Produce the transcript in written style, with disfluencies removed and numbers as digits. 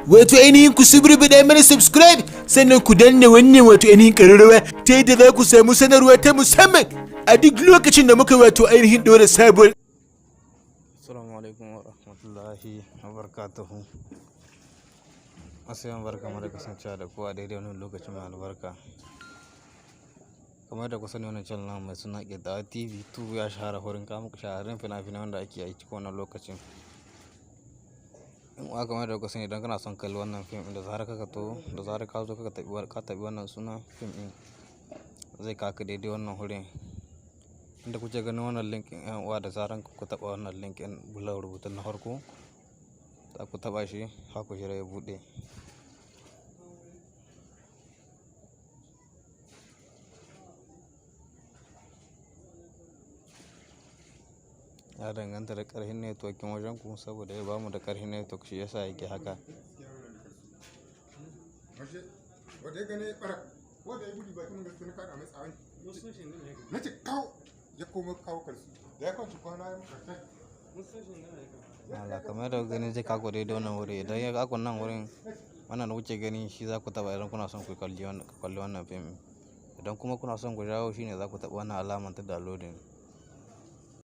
Wato ainihin ku subrubida mana subscribe sannan ku danna wannan wato ainihin ƙararrawa ta yadda za ku samu sanarwa ta musamman a duk lokacin da muka wato ainihin ɗora sabuwar. Assalamu alaikum wa rahmatullahi wa barakatuhu. Asiyan barka mu da kasancewa da kowa daidai wannan lokacin mai albarka. Kamar da ku sani wannan channel mai suna Ƙiddawa TV 2 ya shahara wurin kawo muku shahararrun fina-finai wanda ake yi cikin wannan lokacin. In uwa kamar da ku sani idan kana son kalli wannan fim da zarar ka da zarar ka zo ka taɓi wannan suna fim ɗin zai kaka daidai wannan wurin. Inda kuke ganin wannan link ɗin ƴan uwa da zarar ku taɓa wannan link ɗin bulan rubutun na farko za ku taɓa shi har ku jira ya buɗe. Ya danganta da ƙarfin networking wajen ku saboda ya bamu da ƙarfin network shi yasa yake haka. Allah kamar da gani zai kako daidai wannan wuri idan ya kako nan wurin wannan da kuke gani shi za ku taɓa idan kuna son ku kalli wannan fim. Idan kuma kuna son ku jawo shi ne za ku taɓa wannan alamar ta downloading.